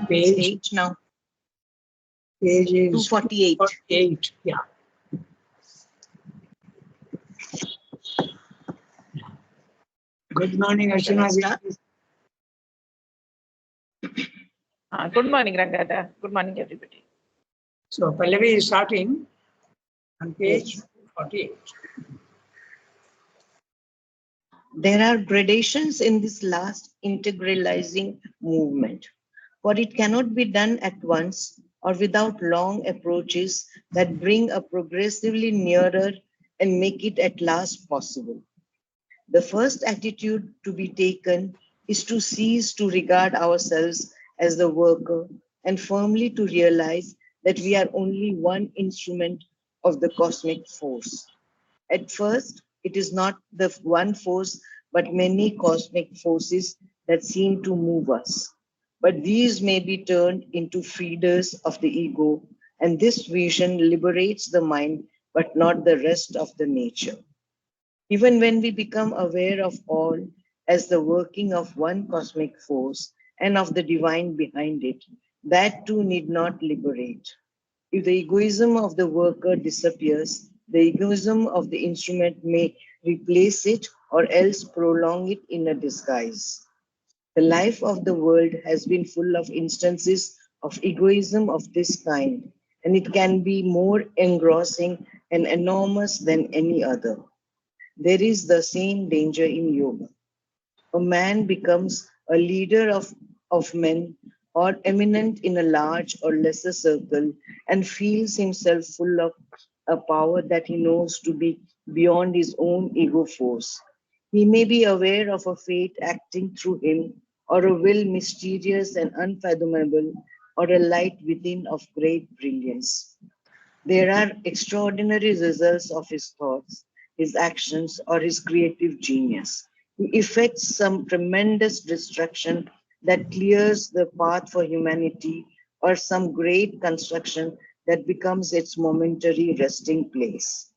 Page, Page now. page is 248. 248. Yeah. Good morning, Archana. Good morning, Rangada. Good morning, everybody. So Pallavi is starting on page 48. There are gradations in this last integralizing movement, for it cannot be done at once or without long approaches that bring a progressively nearer and make it at last possible. The first attitude to be taken is to cease to regard ourselves as the worker and firmly to realize that we are only one instrument of the cosmic force. At first, it is not the one force, but many cosmic forces that seem to move us. But these may be turned into feeders of the ego, and this vision liberates the mind, but not the rest of the nature. Even when we become aware of all as the working of one cosmic force and of the divine behind it, that too need not liberate. If the egoism of the worker disappears, the egoism of the instrument may replace it or else prolong it in a disguise. The life of the world has been full of instances of egoism of this kind, and it can be more engrossing and enormous than any other. There is the same danger in yoga. A man becomes a leader of men or eminent in a large or lesser circle and feels himself full of a power that he knows to be beyond his own ego force. He may be aware of a fate acting through him, or a will mysterious and unfathomable, or a light within of great brilliance. There are extraordinary results of his thoughts, his actions, or his creative genius. He effects some tremendous destruction that clears the path for humanity, or some great construction that becomes its momentary resting place.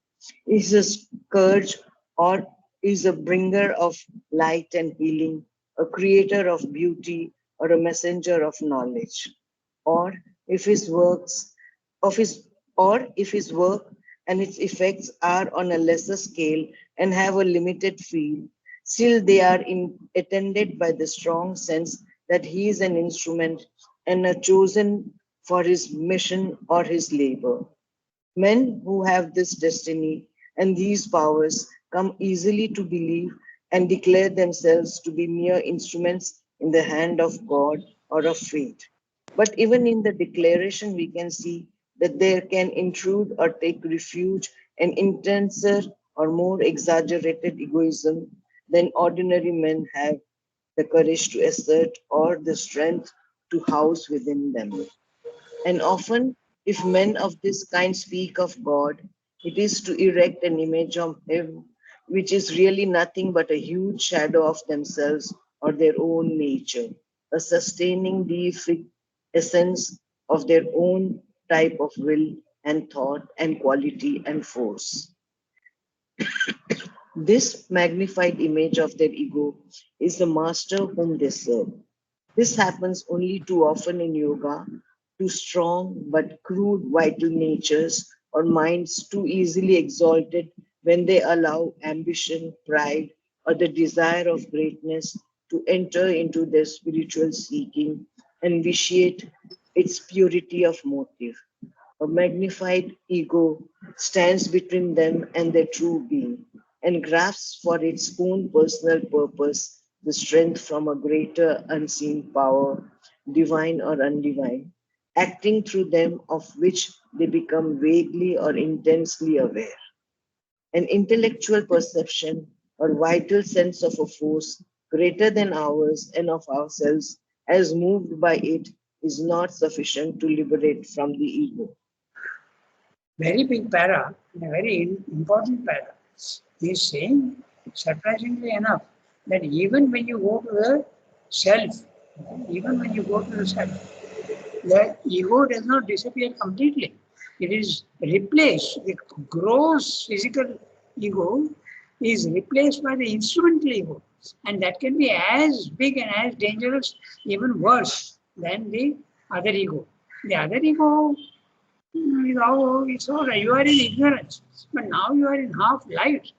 He is a scourge or is a bringer of light and healing, a creator of beauty, or a messenger of knowledge. Or if his works of his or if his work and its effects are on a lesser scale and have a limited field, still they are attended by the strong sense that he is an instrument and a chosen for his mission or his labor. Men who have this destiny and these powers come easily to believe and declare themselves to be mere instruments in the hand of God or of fate. But even in the declaration, we can see that there can intrude or take refuge an intenser or more exaggerated egoism than ordinary men have the courage to assert or the strength to house within them. And often, if men of this kind speak of God, it is to erect an image of Him, which is really nothing but a huge shadow of themselves or their own nature, a sustaining deific essence of their own type of will and thought and quality and force. This magnified image of their ego is the master whom they serve. This happens only too often in yoga to strong but crude vital natures or minds too easily exalted when they allow ambition, pride, or the desire of greatness to enter into their spiritual seeking and vitiate its purity of motive. A magnified ego stands between them and their true being and grasps for its own personal purpose the strength from a greater unseen power, divine or undivine, acting through them of which they become vaguely or intensely aware. An intellectual perception or vital sense of a force greater than ours and of ourselves, as moved by it, is not sufficient to liberate from the ego. Very big para, and a very important para. He is saying, surprisingly enough, that even when you go to the self, even when you go to the self, the ego does not disappear completely. It is replaced. The gross physical ego is replaced by the instrumental ego. And that can be as big and as dangerous, even worse than the other ego. The other ego, it's all right. You are in ignorance, but now you are in half light,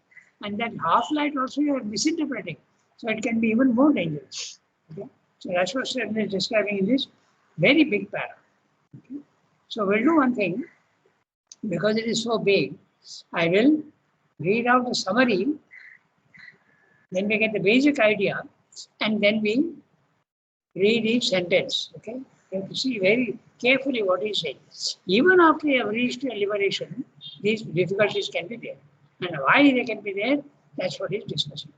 and that half light also you are misinterpreting. So it can be even more dangerous. Okay? So that's what Sri is describing in this very big para. Okay? So we'll do one thing, because it is so big, I will read out the summary, then we get the basic idea, and then we read each sentence. Okay? You have to see very carefully what he said. Even after you have reached your liberation, these difficulties can be there. And why they can be there, that's what he's discussing.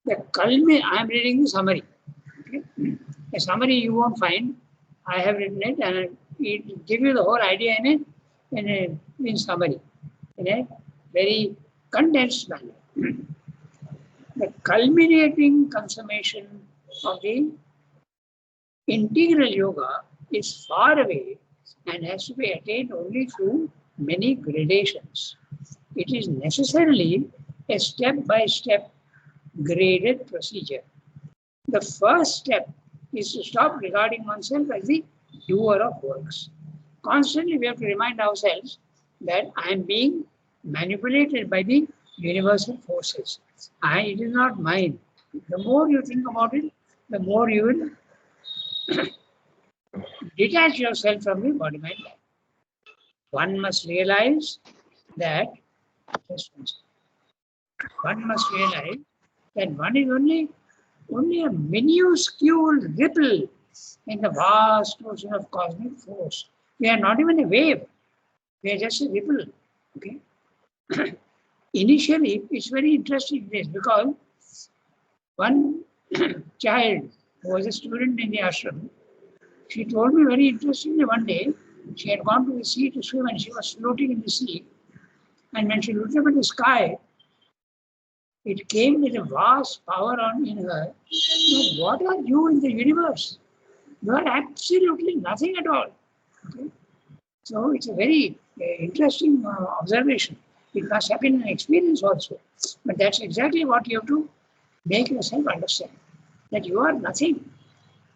The I am reading the summary. Okay? A summary you won't find. I have written it and it give you the whole idea in summary, in a very condensed manner. The culminating consummation of the integral yoga is far away and has to be attained only through many gradations. It is necessarily a step-by-step graded procedure. The first step is to stop regarding oneself as the doer of works. Constantly we have to remind ourselves that I am being manipulated by the universal forces. It is not mine. The more you think about it, the more you will detach yourself from the body mind life. One must realize that one is only a minuscule ripple in the vast ocean of cosmic force. We are not even a wave. We are just a ripple. Okay. Initially, it's very interesting this because one child who was a student in the ashram, she told me very interestingly one day, she had gone to the sea to swim and she was floating in the sea. And when she looked up at the sky, it came with a vast power in her. What are you in the universe? You are absolutely nothing at all. Okay? So it's a very interesting observation. It must have been an experience also. But that's exactly what you have to make yourself understand. That you are nothing.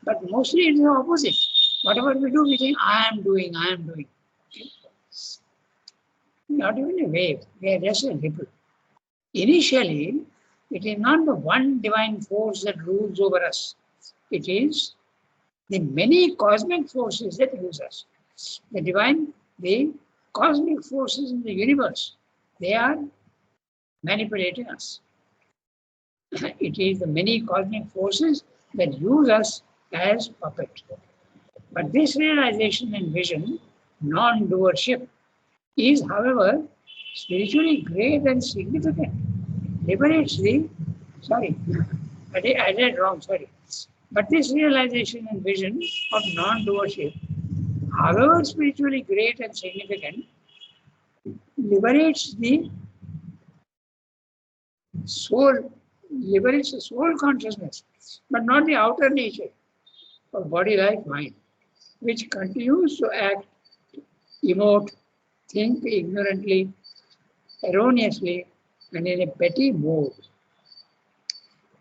But mostly it is the opposite. Whatever we do, we think, I am doing. Okay? Not even a wave. We are just a ripple. Initially, it is not the one divine force that rules over us. It is the many cosmic forces that use us. The cosmic forces in the universe, they are manipulating us. It is the many cosmic forces that use us as puppets. But this realization and vision, non-doership, is, however, spiritually great and significant. Liberates the, I read wrong, But this realization and vision of non-doership, however spiritually great and significant, liberates the soul consciousness, but not the outer nature of body, life, mind, which continues to act, emote, think ignorantly, erroneously, and in a petty mode.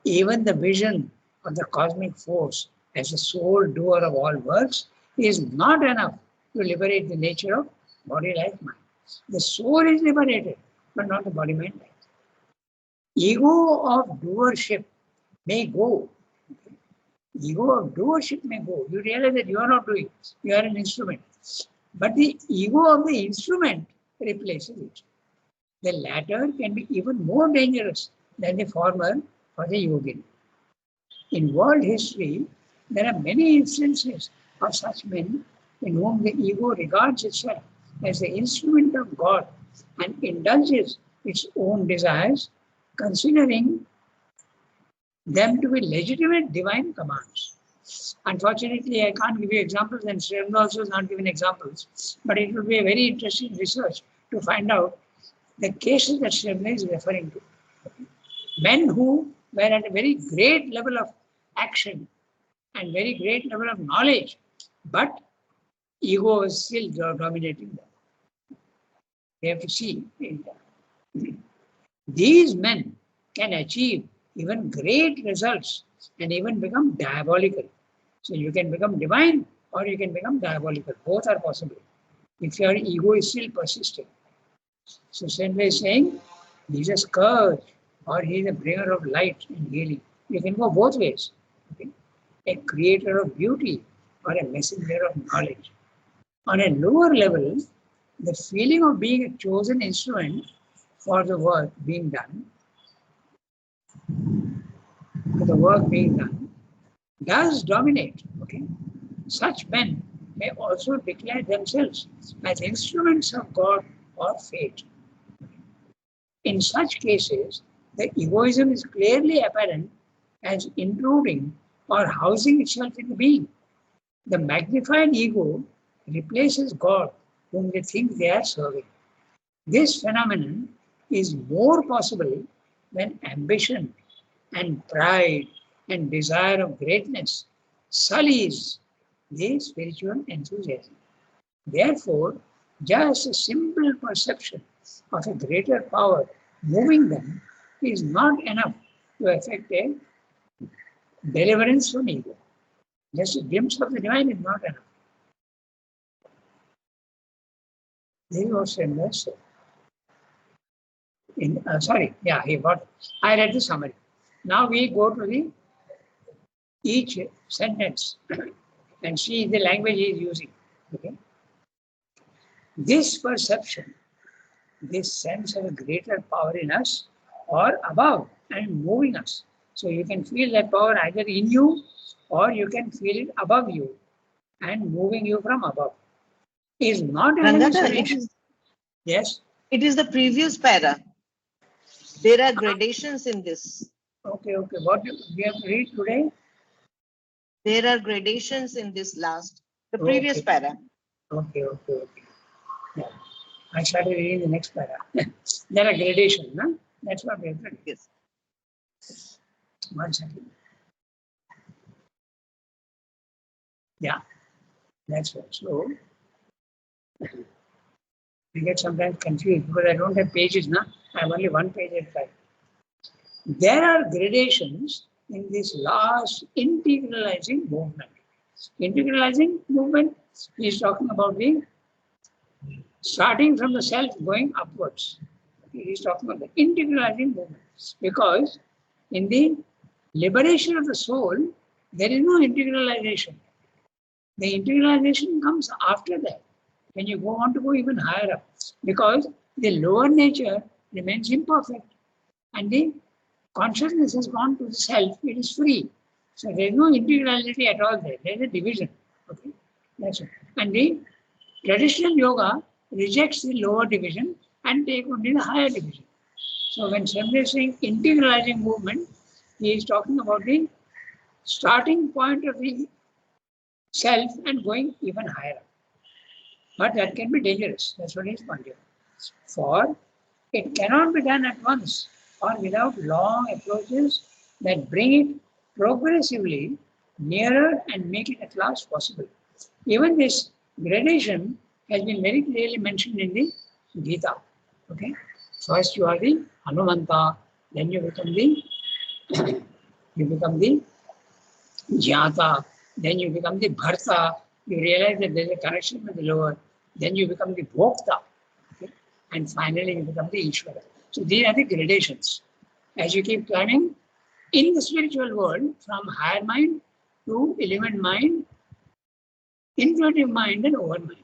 Even the vision of the cosmic force as the sole doer of all works is not enough to liberate the nature of body, life, mind. The soul is liberated, but not the body, mind, life. Ego of doership may go. Ego of doership may go. You realize that you are not doing, you are an instrument. But the ego of the instrument replaces it. The latter can be even more dangerous than the former for the yogin. In world history, there are many instances of such men in whom the ego regards itself as the instrument of God and indulges its own desires, considering them to be legitimate divine commands. Unfortunately, I can't give you examples, and Sri Aurobindo also has not given examples, but it will be a very interesting research to find out the cases that Sri Aurobindo is referring to. Men who were at a very great level of action and very great level of knowledge, but ego is still dominating them. We have to see. These men can achieve even great results and even become diabolical. So you can become divine or you can become diabolical. Both are possible if your ego is still persisting. So Sendai is saying he's a scourge or he's a bringer of light and healing. You can go both ways. Okay? A creator of beauty or a messenger of knowledge. On a lower level, the feeling of being a chosen instrument for the work being done, does dominate. Okay? Such men may also declare themselves as instruments of God or fate. In such cases, the egoism is clearly apparent as intruding or housing itself in the being. The magnified ego replaces God, whom they think they are serving. This phenomenon is more possible when ambition and pride and desire of greatness sullies the spiritual enthusiasm. Therefore, just a simple perception of a greater power moving them is not enough to effect a deliverance from ego. Just a glimpse of the divine is not enough. This was Sendai said. I read the summary. Now we go to each sentence and see the language he is using. Okay? This perception, this sense of a greater power in us or above and moving us. So you can feel that power either in you or you can feel it above you and moving you from above. Is not a hallucination. Yes. It is the previous para. There are gradations in this. Okay. What do we have to read today? There are gradations in this the previous para. Okay. Yeah. I started reading the next para. There are gradations, no? That's what we have to read. Yes. 1 second. Yeah, that's right. So we get sometimes confused because I don't have pages now. I have only one page at a time. There are gradations in this last integralizing movement. Integralizing movement is talking about the starting from the self going upwards. He is talking about the integralizing movement because in the liberation of the soul, there is no integralization. The integralization comes after that, when you want to go even higher up, because the lower nature remains imperfect and the consciousness has gone to the self, it is free. So there is no integrality at all there. There is a division. Okay, that's it. And the traditional yoga rejects the lower division and take only the higher division. So when Sendai is saying integralizing movement, he is talking about the starting point of the self and going even higher. But that can be dangerous. That's what he is pointing out. For it cannot be done at once or without long approaches that bring it progressively nearer and make it at last possible. Even this gradation has been very clearly mentioned in the Gita. Okay, first you are the Hanumanta, then you become the Jnata, then you become the Bharta. You realize that there is a connection with the lower. Then you become the Bhokta. Okay? And finally you become the Ishvara. So these are the gradations. As you keep climbing in the spiritual world, from higher mind to element mind, intuitive mind and overmind.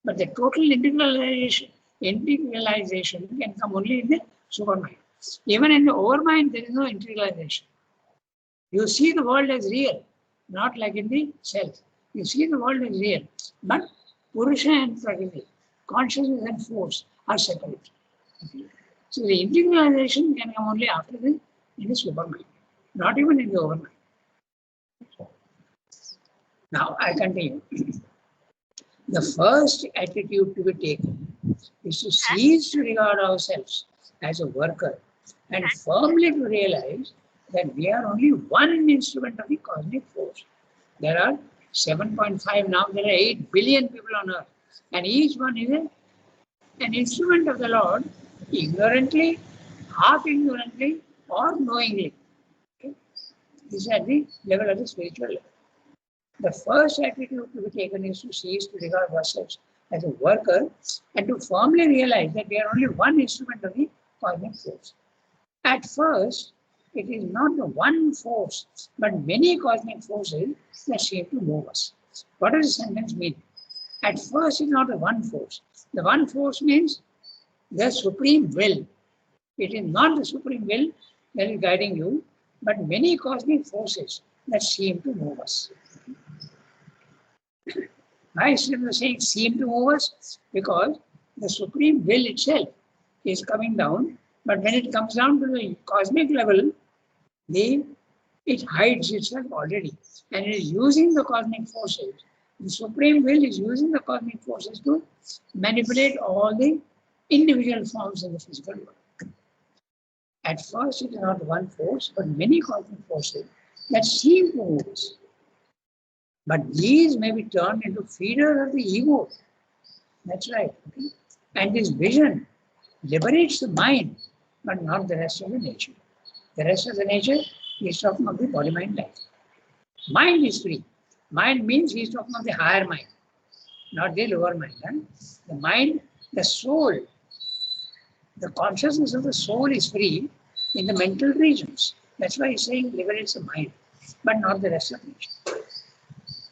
But the total integralization can come only in the supermind. Even in the overmind, there is no integralization. You see the world as real, not like in the self. You see the world as real, but Purusha and Prakriti, consciousness and force are separate. Okay? So the integralization can come only after in the supermind, not even in the overmind. Now I continue. The first attitude to be taken is to cease to regard ourselves as a worker and firmly to realize that we are only one instrument of the cosmic force. There are 7.5 now, there are 8 billion people on earth, and each one is an instrument of the Lord, ignorantly, half ignorantly, or knowingly. Okay? This is at the level of the spiritual level. The first attitude to be taken is to cease to regard ourselves as a worker and to firmly realize that we are only one instrument of the cosmic force. At first, it is not the one force, but many cosmic forces that seem to move us. What does the sentence mean? At first, it's not the one force. The one force means the supreme will. It is not the supreme will that is guiding you, but many cosmic forces that seem to move us. Why is it saying seem to move us? Because the supreme will itself is coming down, but when it comes down to the cosmic level, it hides itself already, and it is using the cosmic forces. The supreme will is using the cosmic forces to manipulate all the individual forms in the physical world. At first, it is not one force, but many cosmic forces that seem to move us. But these may be turned into feeders of the ego. That's right. Okay? And this vision liberates the mind, but not the rest of the nature. The rest of the nature is talking of the body-mind life. Mind is free. Mind means he's talking of the higher mind, not the lower mind. Huh? The mind, the soul, the consciousness of the soul is free in the mental regions. That's why he's saying liberates the mind, but not the rest of nature.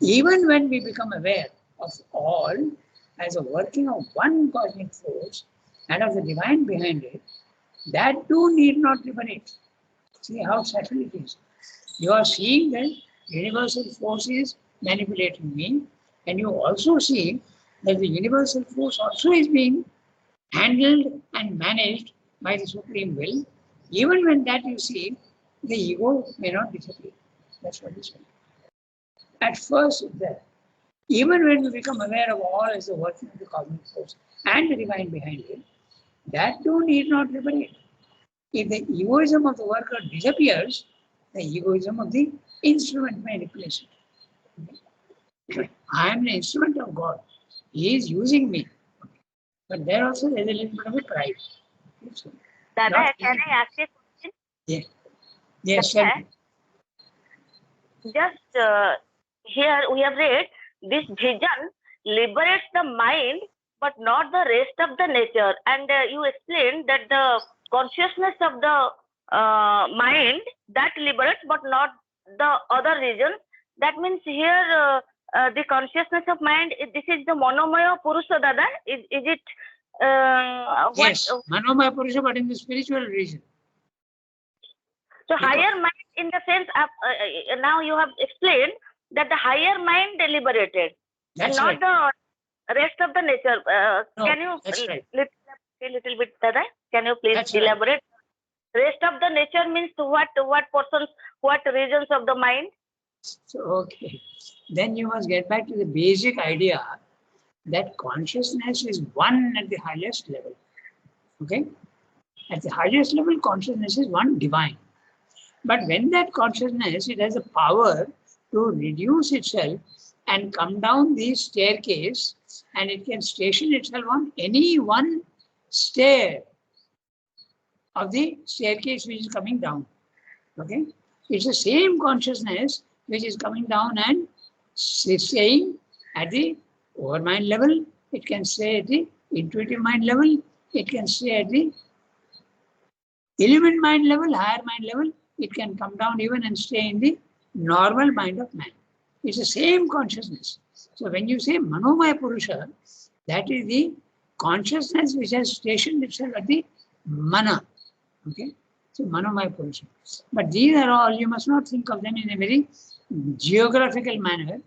Even when we become aware of all as a working of one cosmic force and of the divine behind it, that too need not liberate. See how subtle it is. You are seeing that universal force is manipulating me, and you also see that the universal force also is being handled and managed by the supreme will. Even when that you see, the ego may not disappear. That's what he's saying. At first, it's there. Even when we become aware of all as the working of the cosmic force and the divine behind it, that too need not liberate. If the egoism of the worker disappears, the egoism of the instrument may replace it. I am an instrument of God. He is using me. But there also there is a little bit of a pride. Dada, can I ask a question? Yeah. Yes, Dada, sir. just here we have read this vision liberates the mind but not the rest of the nature, and you explained that the consciousness of the mind that liberates but not the other region. That means here the consciousness of mind, this is the Manomaya Purusha, Dada. Is it what? Yes, Manomaya Purusha, but in the spiritual region. So higher mind in the sense of, now you have explained that the higher mind deliberated, That's not right. the rest of the nature. No, Can you that's right. little bit, Dada? Can you please That's right. elaborate? Rest of the nature means what portions, what regions of the mind? So, okay. Then you must get back to the basic idea that consciousness is one at the highest level. Okay? At the highest level, consciousness is one divine. But when that consciousness, it has the power to reduce itself and come down the staircase, and it can station itself on any one stair of the staircase which is coming down. Okay? It's the same consciousness which is coming down and staying at the overmind level. It can stay at the intuitive mind level. It can stay at the illumined mind level, higher mind level. It can come down even and stay in the normal mind of man. It's the same consciousness. So when you say Manomaya Purusha, that is the consciousness which has stationed itself at the Mana. Okay? So Manomaya Purusha. But these are all, you must not think of them in a very geographical manner,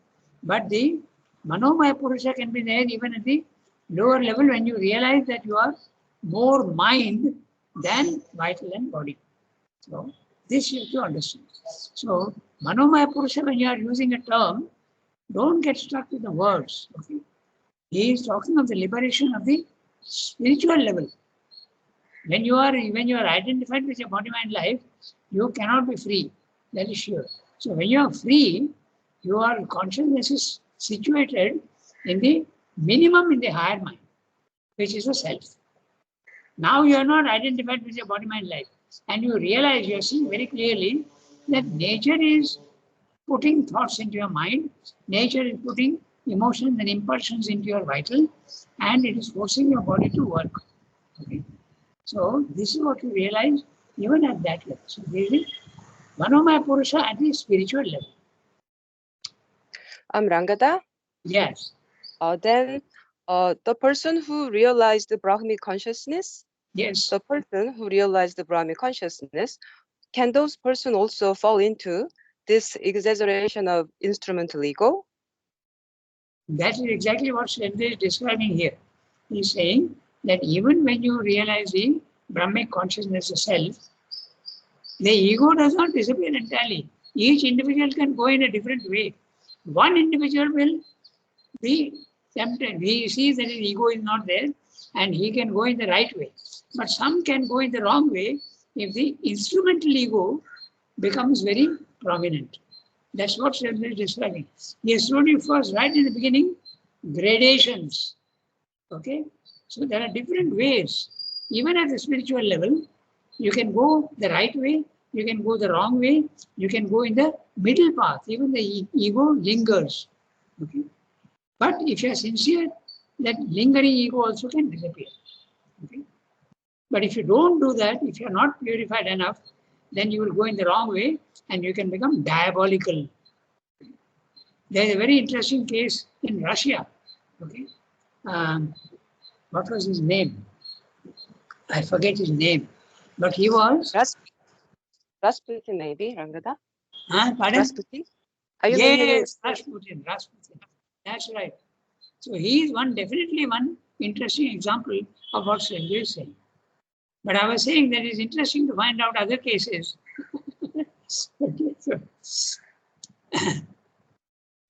but the Manomaya Purusha can be there even at the lower level when you realize that you are more mind than vital and body. So this you have to understand. So Manomaya Purusha, when you are using a term, don't get stuck with the words. Okay? He is talking of the liberation of the spiritual level. When you are identified with your body, mind, life, you cannot be free. That is sure. So when you are free, your consciousness is situated in the minimum in the higher mind, which is the self. Now you are not identified with your body, mind, life, and you realize, you are seeing very clearly that nature is putting thoughts into your mind. Nature is putting emotions and impulsions into your vital, and it is forcing your body to work. Okay? So this is what you realize even at that level. So this is Manomaya Purusha at the spiritual level. Rangada, Yes. then the person who realized the Brahmic consciousness, Yes. the person who realized the Brahmic consciousness, can those person also fall into this exaggeration of instrumental ego? That is exactly what Shendra is describing here. He is saying that even when you realize the Brahmic consciousness of self, the ego does not disappear entirely. Each individual can go in a different way. One individual will be tempted. He sees that his ego is not there and he can go in the right way. But some can go in the wrong way if the instrumental ego becomes very prominent. That's what Shendra is describing. He has told you first, right in the beginning, gradations. Okay? So there are different ways. Even at the spiritual level, you can go the right way, you can go the wrong way, you can go in the middle path. Even the ego lingers. Okay? But if you are sincere, that lingering ego also can disappear. Okay? But if you don't do that, if you are not purified enough, then you will go in the wrong way and you can become diabolical. There is a very interesting case in Russia. Okay? What was his name? I forget his name. But he was. Rasputin, maybe, Rangada? Pardon? Rasputin? Are you meaning? Yes, Rasputin. That's right. So he is definitely one interesting example of what Shendra is saying. But I was saying that it's interesting to find out other cases.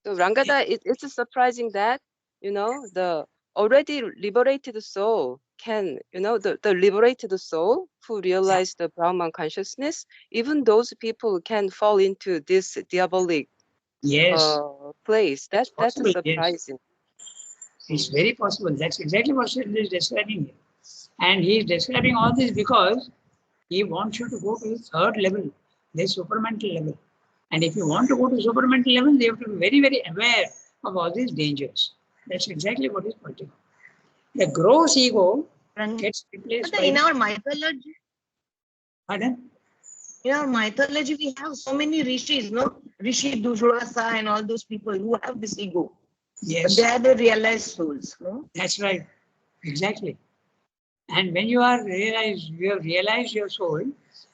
So Rangada, it's surprising that, the already liberated soul can, the liberated soul who realize the Brahman consciousness, even those people can fall into this diabolic Yes. place. That's possible, yes. surprising. It's very possible. That's exactly what Shendra is describing here. And he is describing all this because he wants you to go to the third level, the supramental level. And if you want to go to supramental level, you have to be very, very aware of all these dangers. That's exactly what is pointing out. The gross ego gets replaced by... In our mythology, Pardon? in our mythology, we have so many rishis, no? Rishi Durvasa and all those people who have this ego. Yes. They are the realized souls, no? That's right. Exactly. And when you have realized your soul,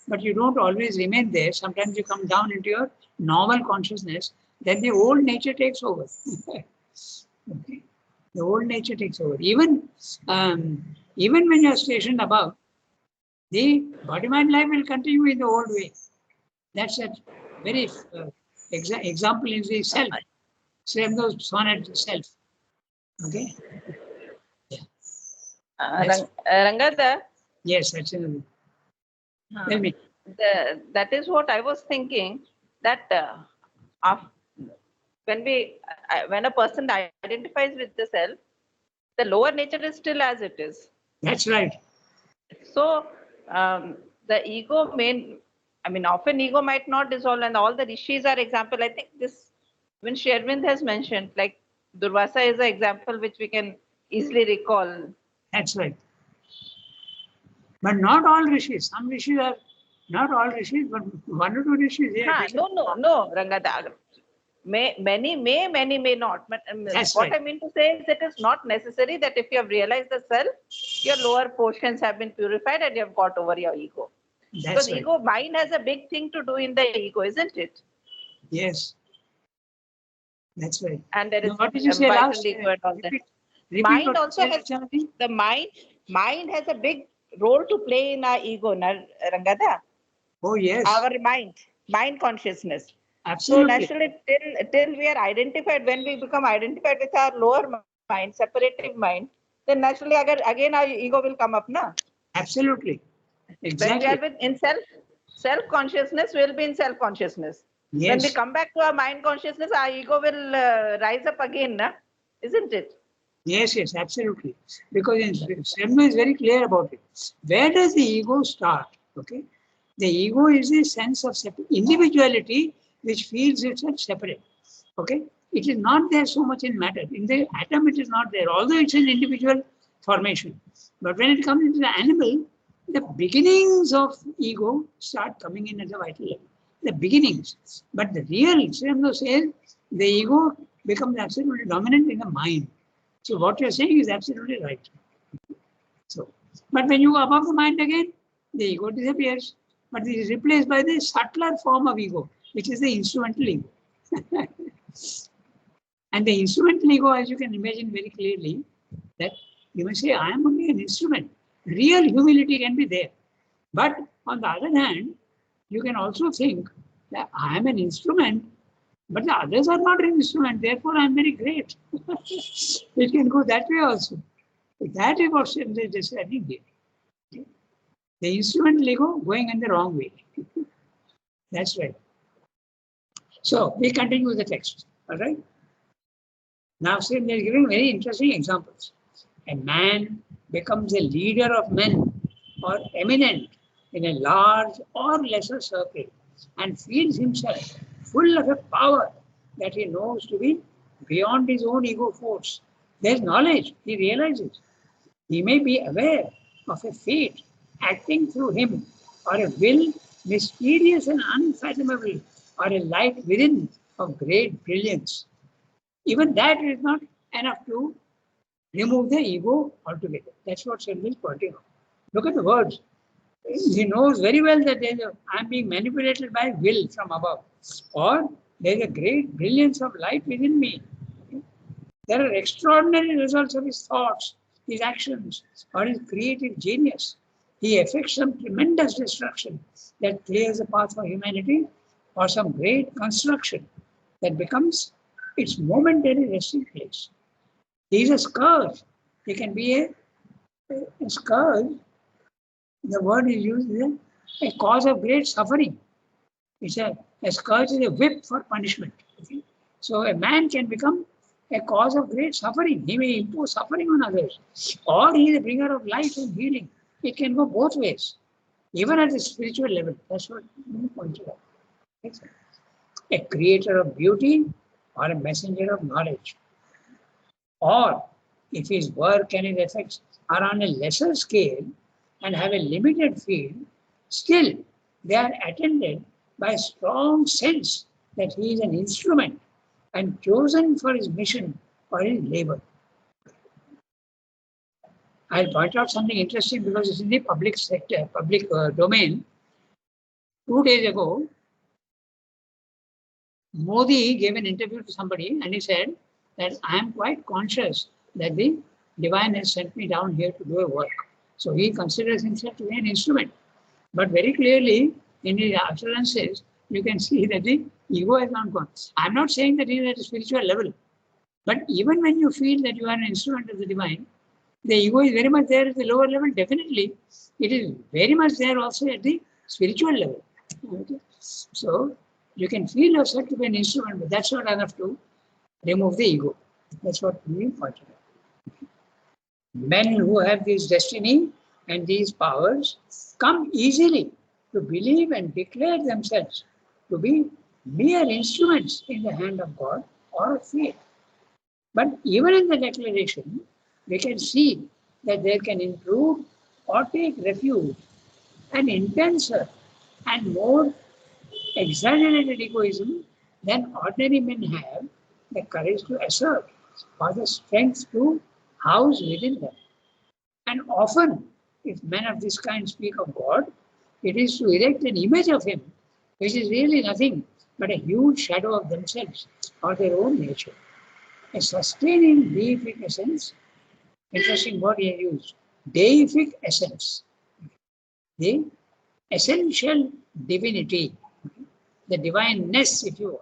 but you don't always remain there. Sometimes you come down into your normal consciousness, then the old nature takes over. Okay. The old nature takes over. Even when you are stationed above, the body-mind life will continue in the old way. That's a very example is the self. Same goes sonnet self. Okay. Rangada, Yes, that's another. Tell me. that is what I was thinking, that when a person identifies with the self, the lower nature is still as it is. That's right. So the ego often ego might not dissolve, and all the rishis are example. I think this, when Sherwind has mentioned, like Durvasa is an example which we can easily recall. That's right. But not all rishis. Some rishis are not all rishis, but one or two rishis. Yeah, No, Rangada. Many may not. But what right. I mean to say is it is not necessary that if you have realized the self, your lower portions have been purified and you have got over your ego. That's because right. ego, mind has a big thing to do in the ego, isn't it? Yes. That's right. And there is what did you say vital last? ego and all that. Repeat Mind what also you said, has Chanti. the mind has a big role to play in our ego, Rangada. Oh, yes. Our mind consciousness. Absolutely. So naturally, till we are identified, when we become identified with our lower mind, separative mind, then naturally again our ego will come up, na? Absolutely. Exactly. When we are in self-consciousness, we will be in self-consciousness. Yes. When we come back to our mind consciousness, our ego will rise up again, na? Isn't it? Yes, absolutely. Because Sherma is very clear about it. Where does the ego start? Okay. The ego is a sense of individuality which feels itself separate. Okay? It is not there so much in matter. In the atom, it is not there, although it's an individual formation. But when it comes into the animal, the beginnings of ego start coming in at the vital level. The beginnings. But the real, Sri Aurobindo says, the ego becomes absolutely dominant in the mind. So what you're saying is absolutely right. So, but when you go above the mind again, the ego disappears. But it is replaced by the subtler form of ego, which is the instrumental ego. And the instrumental ego, as you can imagine very clearly, that you may say, I am only an instrument. Real humility can be there. But on the other hand, you can also think that I am an instrument, but the others are not an instrument, therefore I am very great. It can go that way also. That is what Sri Aurobindo is describing here. The instrumental ego going in the wrong way. That's right. So we continue with the text. All right. Now Sri Aurobindo is giving very interesting examples. A man becomes a leader of men or eminent in a large or lesser circle and feels himself full of a power that he knows to be beyond his own ego force. There's knowledge, he realizes. He may be aware of a fate acting through him, or a will mysterious and unfathomable, or a light within of great brilliance. Even that is not enough to remove the ego altogether. That's what Sri Aurobindo is pointing out. Look at the words. He knows very well that I'm being manipulated by will from above, or there's a great brilliance of light within me. There are extraordinary results of his thoughts, his actions, or his creative genius. He effects some tremendous destruction that clears the path for humanity, or some great construction that becomes its momentary resting place. He is a scourge. He can be a scourge. The word is used is a cause of great suffering. It's a scourge is a whip for punishment. Okay? So a man can become a cause of great suffering. He may impose suffering on others. Or he is a bringer of life and healing. It can go both ways, even at the spiritual level. That's what he pointed out. A creator of beauty or a messenger of knowledge. Or if his work and his effects are on a lesser scale and have a limited field, still they are attended by a strong sense that he is an instrument and chosen for his mission or his labor. I'll point out something interesting because it's in the public sector, public domain. 2 days ago, Modi gave an interview to somebody and he said that I am quite conscious that the divine has sent me down here to do a work. So he considers himself to be an instrument. But very clearly in his utterances, you can see that the ego has not gone. I'm not saying that he is at a spiritual level. But even when you feel that you are an instrument of the divine, the ego is very much there at the lower level, definitely. It is very much there also at the spiritual level. Okay? So you can feel yourself to be an instrument, but that's not enough to remove the ego. That's what we pointed out. Men who have this destiny and these powers come easily to believe and declare themselves to be mere instruments in the hand of God or of fate. But even in the declaration, we can see that they can include or take refuge an intenser and more exaggerated egoism than ordinary men have the courage to assert or the strength to house within them. And often, if men of this kind speak of God, it is to erect an image of him, which is really nothing but a huge shadow of themselves or their own nature. A sustaining deific essence, interesting word he used, deific essence, the essential divinity, the divineness, if you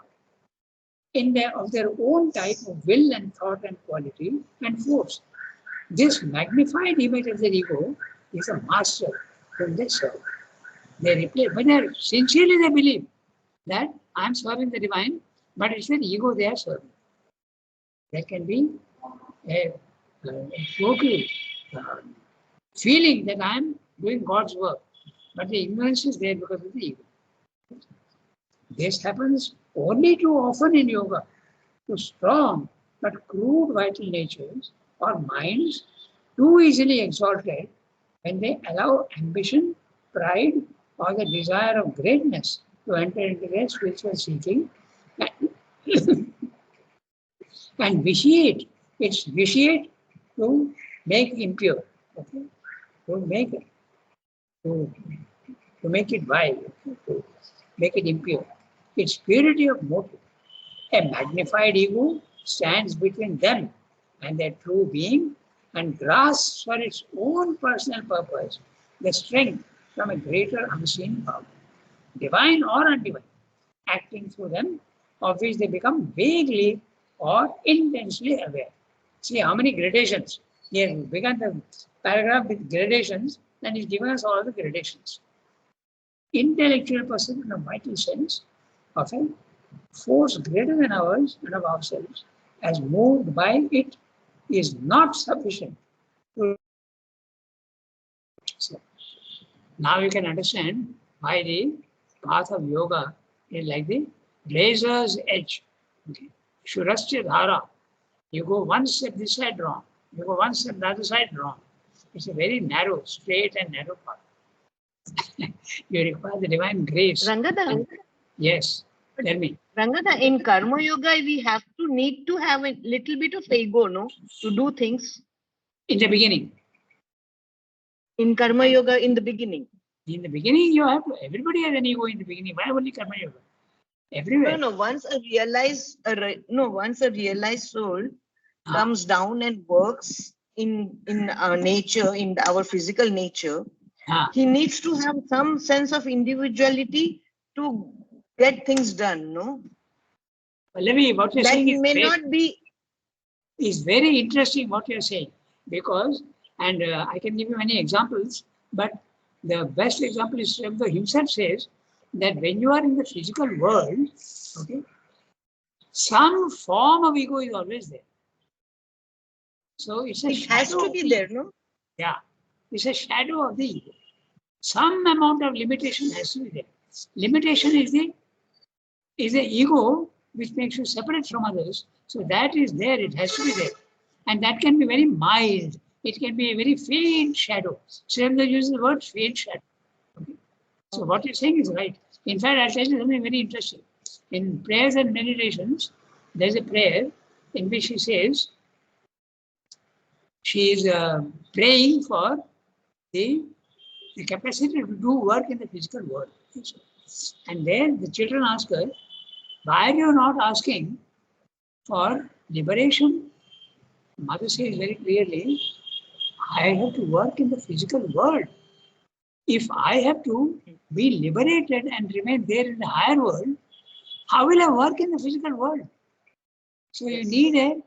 want, of their own type of will and thought and quality and force. This magnified image of the ego is a master whom they serve. They replace, when sincerely they believe that I am serving the divine, but it's the ego they are serving. There can be a total feeling that I am doing God's work, but the ignorance is there because of the ego. This happens only too often in yoga. To strong but crude vital natures or minds too easily exalted when they allow ambition, pride, or the desire of greatness to enter into their spiritual seeking and, and vitiate. It's vitiate to make impure, okay? To make it, to, to make it vile, okay? To make it impure. Its purity of motive. A magnified ego stands between them and their true being and grasps for its own personal purpose the strength from a greater unseen power, divine or undivine, acting through them, of which they become vaguely or intensely aware. See how many gradations. He has begun the paragraph with gradations and he's given us all the gradations. Intellectual perception of vital sense of a force greater than ours and of ourselves, as moved by it, is not sufficient to. So, now you can understand why the path of yoga is like the razor's edge. Okay. Shurastya dhara. You go one step this side wrong. You go one step the other side wrong. It's a very narrow, straight and narrow path. You require the divine grace. Rangada, Yes. Tell me. Rangada, in Karma Yoga, we need to have a little bit of ego, no? To do things. In the beginning. In Karma Yoga, in the beginning. In the beginning, you have to, everybody has an ego in the beginning. Why only Karma Yoga? Everywhere. No, once a realized soul comes down and works in our nature, in our physical nature, he needs to have some sense of individuality to get things done, no? Pallavi, what you're That saying may not be. is very interesting what you're saying because, and I can give you many examples, but the best example is Sri Aurobindo himself says that when you are in the physical world, okay, some form of ego is always there. So it's a It has shadow to of be the there, ego. no? Yeah, it's a shadow of the ego. Some amount of limitation has to be there. Limitation is the ego which makes you separate from others. So that is there, it has to be there. And that can be very mild. It can be a very faint shadow. Sri Aurobindo uses the word faint shadow. Okay. So what you're saying is right. In fact, I'll tell you something very interesting. In prayers and meditations, there's a prayer in which she says, she is praying for the capacity to do work in the physical world. And then the children ask her, why are you not asking for liberation? Mother says very clearly, I have to work in the physical world. If I have to be liberated and remain there in the higher world, how will I work in the physical world? So you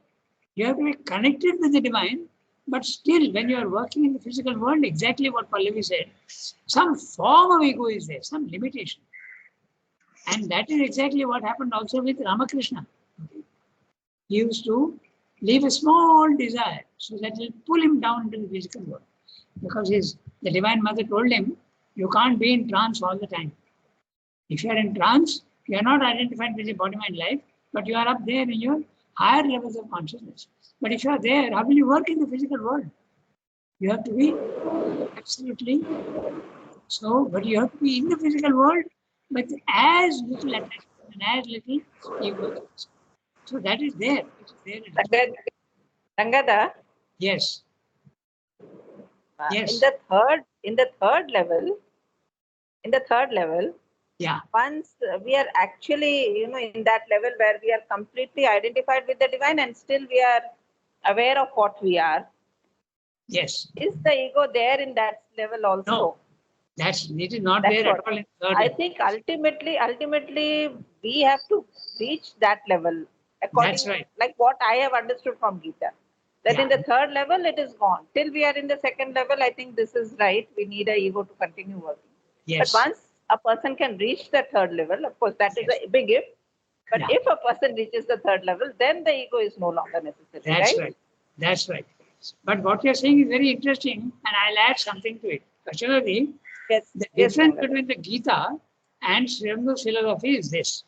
have to be connected with the divine, but still when you are working in the physical world, exactly what Pallavi said, some form of ego is there, some limitation. And that is exactly what happened also with Ramakrishna. He used to leave a small desire so that it will pull him down into the physical world. Because the Divine Mother told him, you can't be in trance all the time. If you are in trance, you are not identified with the body, mind, life, but you are up there in your higher levels of consciousness. But if you are there, how will you work in the physical world? You have to be absolutely so, but you have to be in the physical world with as little attachment and as little ego. So that is there. It is there. Rangada, Yes. Yes. in the third level, Yeah. once we are actually, in that level where we are completely identified with the divine and still we are aware of what we are. Yes. Is the ego there in that level also? No. It is not That's there what at all in the third I level. think ultimately we have to reach that level according That's right. like what I have understood from Gita. That in Yeah. the third level it is gone. Till we are in the second level, I think this is right. We need a ego to continue working. Yes. But once a person can reach the third level, of course that is Yes. a big if. But Yeah. if a person reaches the third level, then the ego is no longer necessary. That's right? right. That's right. But what you're saying is very interesting, and I'll add something to it. Actually, Yes. the Yes, difference Rangada. between the Gita and Sri Aurobindo's philosophy is this.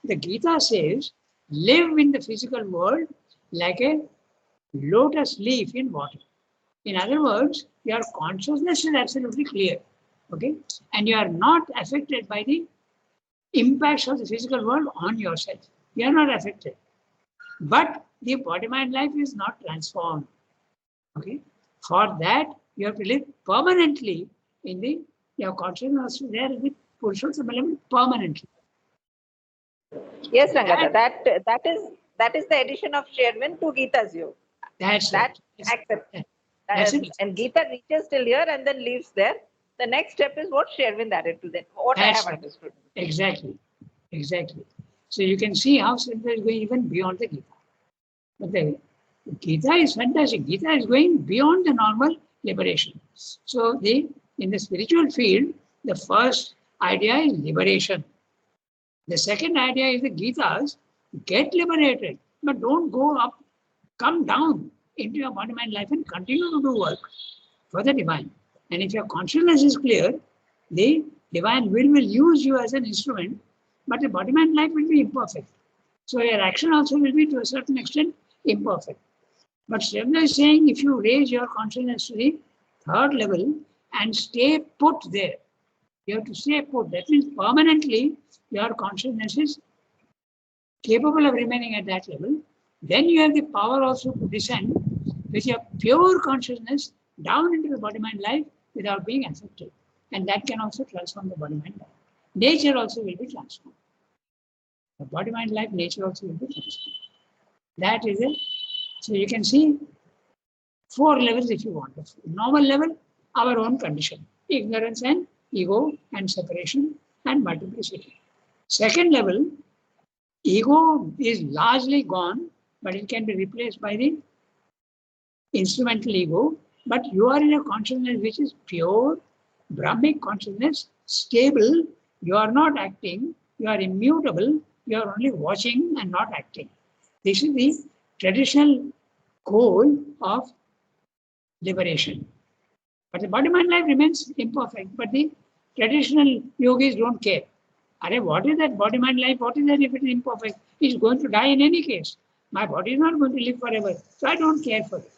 The Gita says, live in the physical world like a lotus leaf in water. In other words, your consciousness is absolutely clear, okay? And you are not affected by the impacts of the physical world on yourself. You are not affected. But the body-mind life is not transformed, okay? For that, you have to live permanently in the, your consciousness there in the Purushottam element permanently. Yes, Rangada, that is the addition of Sherwin to Gita's view. That's That right. accepts. That's it. And Gita reaches till here and then leaves there. The next step is what Sherwin added to that. What I That's have right. understood. Exactly. Exactly. So you can see how Srila is going even beyond the Gita. But the Gita is fantastic. Gita is going beyond the normal liberation. So in the spiritual field, the first idea is liberation. The second idea is the Gita's get liberated, but don't go up, come down into your body, mind, life and continue to do work for the divine. And if your consciousness is clear, the divine will use you as an instrument, but the body, mind, life will be imperfect. So your action also will be to a certain extent imperfect. But Sri Aurobindo is saying if you raise your consciousness to the third level and stay put there, you have to stay put. That means permanently your consciousness is capable of remaining at that level. Then you have the power also to descend with your pure consciousness down into the body, mind, life without being affected. And that can also transform the body, mind, life. Nature also will be transformed. The body, mind, life, nature also will be transformed. That is it. So you can see 4 levels if you want. The normal level, our own condition. Ignorance and ego and separation and multiplicity. Second level, ego is largely gone, but it can be replaced by the instrumental ego. But you are in a consciousness which is pure, Brahmic consciousness, stable. You are not acting, you are immutable, you are only watching and not acting. This is the traditional goal of liberation. But the body, mind, life remains imperfect. But the traditional yogis don't care. What is that body, mind, life? What is that if it is imperfect? It's going to die in any case. My body is not going to live forever. So I don't care for it.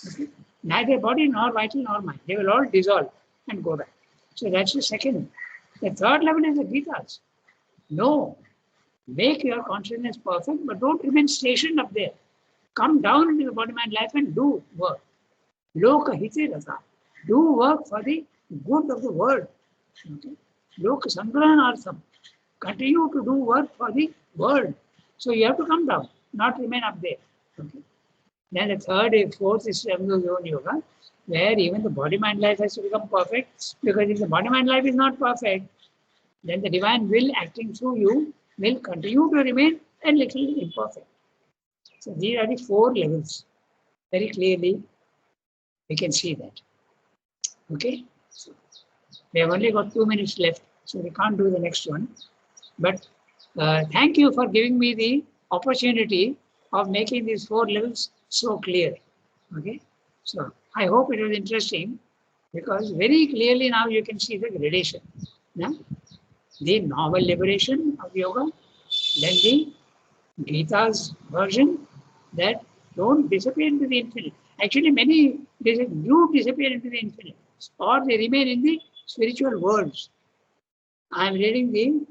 Okay? Neither body nor vital nor mind. They will all dissolve and go back. So that's the second. The third level is the Gita's. No. Make your consciousness perfect, but don't remain stationed up there. Come down into the body, mind, life and do work. Loka hite rata. Do work for the good of the world. Okay? Loka sangrahanartham. Continue to do work for the world. So you have to come down, not remain up there. Okay? Then the third and fourth is Yoni Yoga, where even the body, mind, life has to become perfect. Because if the body, mind, life is not perfect, then the divine will acting through you will continue to remain a little imperfect. So these are the 4 levels. Very clearly, we can see that. Okay? So we have only got 2 minutes left, so we can't do the next one. But thank you for giving me the opportunity of making these 4 levels so clear. Okay? So I hope it was interesting because very clearly now you can see the gradation. Yeah? The normal liberation of yoga, then the Gita's version that don't disappear into the infinite. Actually, many do disappear into the infinite, or they remain in the spiritual worlds. I am reading the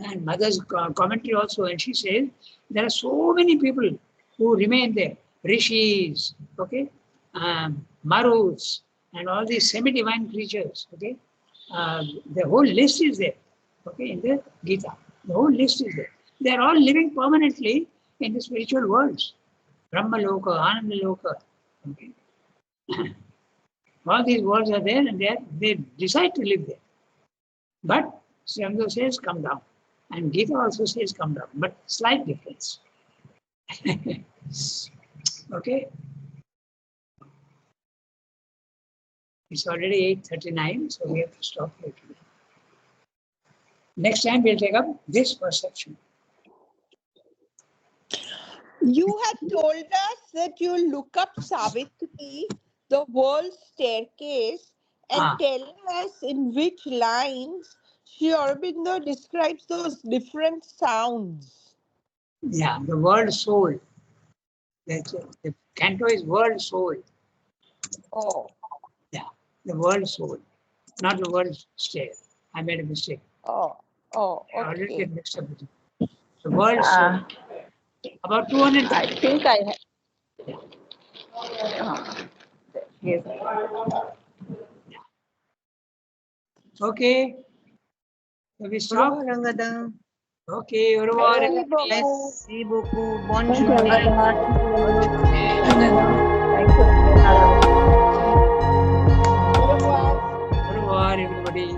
and mother's commentary also, and she says there are so many people who remain there, rishis, okay, maruts, and all these semi-divine creatures, okay. The whole list is there, okay, in the Gita. The whole list is there. They are all living permanently in the spiritual worlds, Brahma Loka, Ananda Loka, okay. All these worlds are there, and they decide to live there. But Sri Aurobindo says, come down. And Gita also says, come down. But slight difference. Okay. It's already 8:39, so we have to stop here today. Next time we'll take up this perception. You had told us that you'll look up Savitri, the world staircase, and tell us in which lines Sri Aurobindo describes those different sounds. Yeah, the world soul. The canto is world soul. Oh, Yeah, the world soul, not the world stare. I made a mistake. oh, I already okay. get mixed up with it. The world soul. About 200. I think I yes. Okay. So we Au stop. revoir, Rangada. Okay, au revoir. Merci everybody. beaucoup. Merci beaucoup. Bonne Thank you, journée. Angada. Okay. Thank you. Au revoir. Au revoir, everybody.